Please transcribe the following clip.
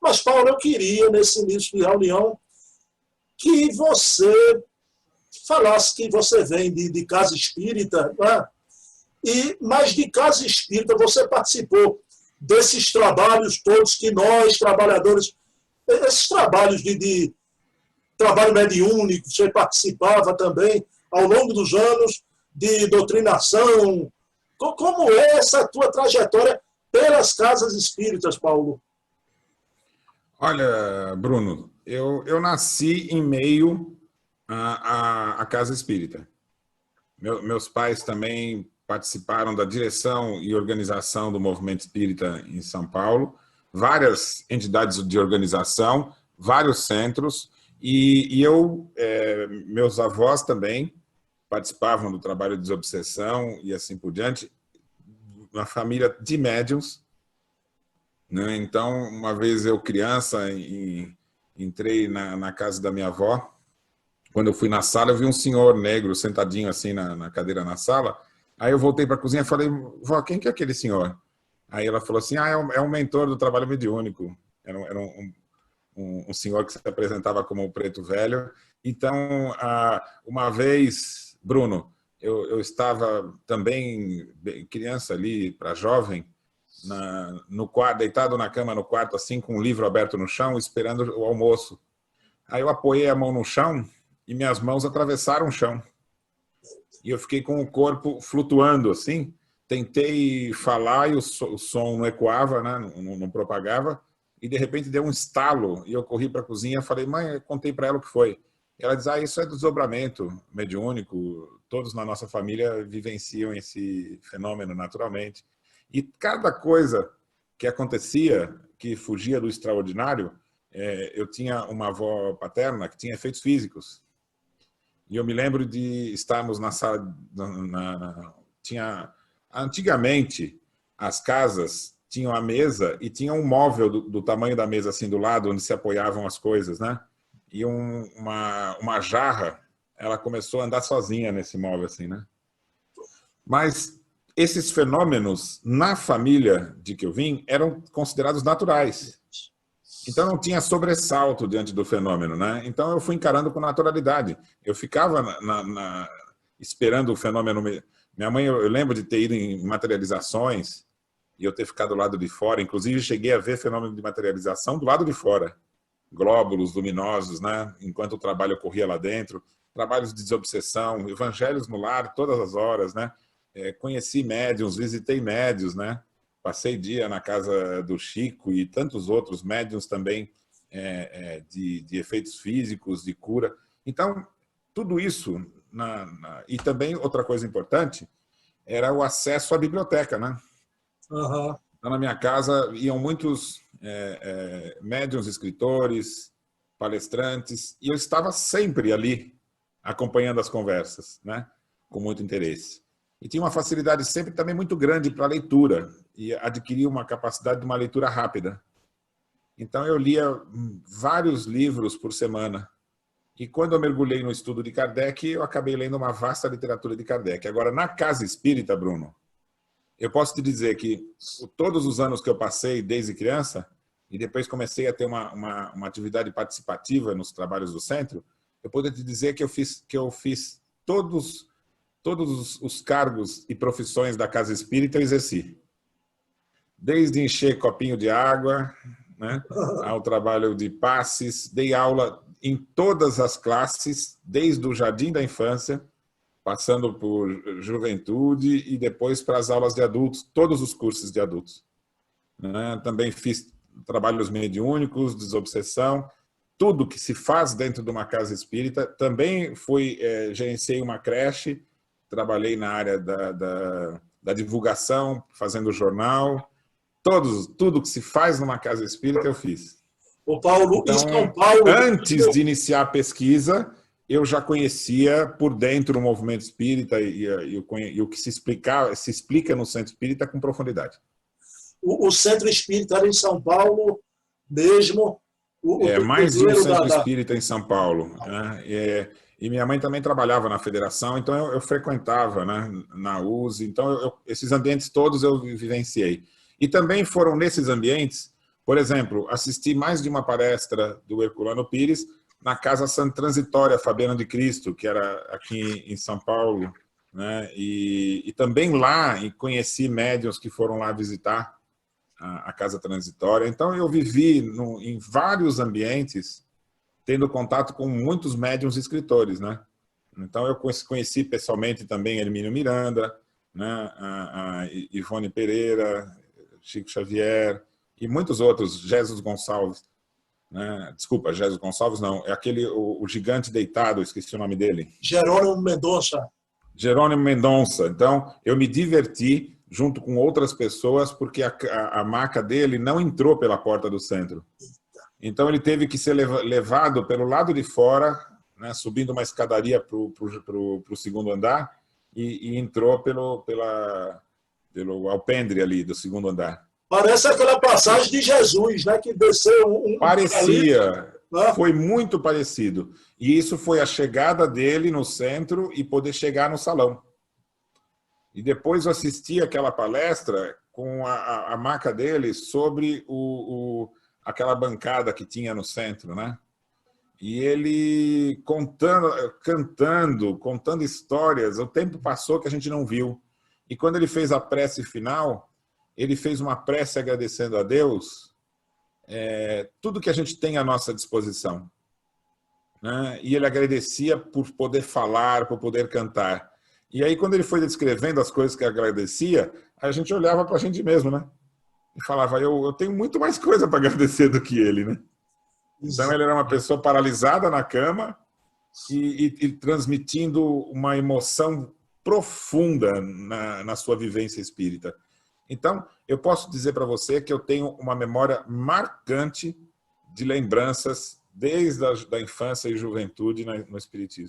Mas, Paulo, eu queria, nesse início de reunião, que você falasse que você vem de casa espírita, né? Mas de casa espírita você participou desses trabalhos todos que nós, trabalhadores, esses trabalhos de trabalho mediúnico, você participava também ao longo dos anos de doutrinação. Como é essa tua trajetória pelas casas espíritas, Paulo? Olha, Bruno, eu nasci em meio à casa espírita. Meus pais também participaram da direção e organização do movimento espírita em São Paulo, várias entidades de organização, vários centros, e meus avós também participavam do trabalho de desobsessão e assim por diante, uma família de médiuns, né? Então, uma vez eu criança, entrei na casa da minha avó. Quando eu fui na sala, eu vi um senhor negro sentadinho assim na cadeira na sala. Aí eu voltei para a cozinha e falei, vó, quem que é aquele senhor? Aí ela falou assim, é um mentor do trabalho mediúnico. Era um senhor que se apresentava como o preto velho. Então, uma vez, Bruno, eu estava também criança ali, para jovem, no quarto, deitado na cama no quarto, assim, com um livro aberto no chão, esperando o almoço. Aí eu apoiei a mão no chão e minhas mãos atravessaram o chão. E eu fiquei com o corpo flutuando, assim. Tentei falar e o som não ecoava, né? Não propagava. E, de repente, deu um estalo. E eu corri para a cozinha e falei, mãe, eu contei para ela o que foi. E ela diz, isso é desdobramento mediúnico. Todos na nossa família vivenciam esse fenômeno naturalmente. E cada coisa que acontecia, que fugia do extraordinário, eu tinha uma avó paterna que tinha efeitos físicos. E eu me lembro de estarmos na sala... Antigamente, as casas tinham a mesa e tinha um móvel do tamanho da mesa, assim, do lado, onde se apoiavam as coisas, né? E uma jarra, ela começou a andar sozinha nesse móvel, assim, né? Mas esses fenômenos, na família de que eu vim, eram considerados naturais. Então não tinha sobressalto diante do fenômeno, né? Então eu fui encarando com naturalidade. Eu ficava esperando o fenômeno. Minha mãe, eu lembro de ter ido em materializações e eu ter ficado do lado de fora. Inclusive cheguei a ver fenômeno de materialização do lado de fora. Glóbulos luminosos, né? Enquanto o trabalho ocorria lá dentro. Trabalhos de desobsessão, evangelhos no lar, todas as horas, né? Conheci médiuns, visitei médiuns, né? Passei dia na casa do Chico e tantos outros médiuns também de efeitos físicos, de cura. Então, tudo isso... E também, outra coisa importante, era o acesso à biblioteca, né? Uhum. Então, na minha casa iam muitos médiuns, escritores, palestrantes, e eu estava sempre ali, acompanhando as conversas, né? Com muito interesse. E tinha uma facilidade sempre também muito grande para a leitura, e adquirir uma capacidade de uma leitura rápida. Então, eu lia vários livros por semana. E quando eu mergulhei no estudo de Kardec, eu acabei lendo uma vasta literatura de Kardec. Agora, na casa espírita, Bruno, eu posso te dizer que todos os anos que eu passei desde criança, e depois comecei a ter uma atividade participativa nos trabalhos do centro, eu poderia te dizer que eu fiz todos os cargos e profissões da casa espírita eu exerci. Desde encher copinho de água, né, ao trabalho de passes, dei aula em todas as classes, desde o jardim da infância, passando por juventude e depois para as aulas de adultos, todos os cursos de adultos. Também fiz trabalhos mediúnicos, desobsessão, tudo que se faz dentro de uma casa espírita. Também gerenciei uma creche, trabalhei na área da divulgação, fazendo jornal. Tudo que se faz numa casa espírita eu fiz. O Paulo, então, em São Paulo... Antes de iniciar a pesquisa, eu já conhecia por dentro o movimento espírita e o que se explica no centro espírita com profundidade. O centro espírita era em São Paulo mesmo? Mais um centro espírita em São Paulo. Né? E minha mãe também trabalhava na federação, então eu frequentava, né, na USE. Então, esses ambientes todos eu vivenciei. E também foram nesses ambientes, Por exemplo, assisti mais de uma palestra do Herculano Pires na Casa Transitória Fabiano de Cristo, que era aqui em São Paulo, né? E também lá conheci médiuns que foram lá visitar a Casa Transitória. Então, eu vivi em vários ambientes, tendo contato com muitos médiuns e escritores, né? Então, eu conheci pessoalmente também Hermínio Miranda, né? A Ivone Pereira, Chico Xavier e muitos outros, Jesus Gonçalves. Né? Desculpa, Jesus Gonçalves não, é aquele, o gigante deitado, esqueci o nome dele. Jerônimo Mendonça. Jerônimo Mendonça. Então, eu me diverti junto com outras pessoas, porque a maca dele não entrou pela porta do centro. Então, ele teve que ser levado pelo lado de fora, né, subindo uma escadaria para o segundo andar, e entrou pelo alpendre ali do segundo andar. Parece aquela passagem de Jesus, né, que desceu Parecia, foi muito parecido. E isso foi a chegada dele no centro e poder chegar no salão. E depois eu assisti aquela palestra com a maca dele sobre aquela bancada que tinha no centro, né? E ele contando histórias. O tempo passou que a gente não viu. E quando ele fez a prece final, ele fez uma prece agradecendo a Deus tudo que a gente tem à nossa disposição. Né? E ele agradecia por poder falar, por poder cantar. E aí, quando ele foi descrevendo as coisas que agradecia, a gente olhava para a gente mesmo, né? E falava, eu tenho muito mais coisa para agradecer do que ele, né? Então, ele era uma pessoa paralisada na cama e transmitindo uma emoção profunda na sua vivência espírita. Então, eu posso dizer para você que eu tenho uma memória marcante de lembranças desde a infância e juventude no Espiritismo.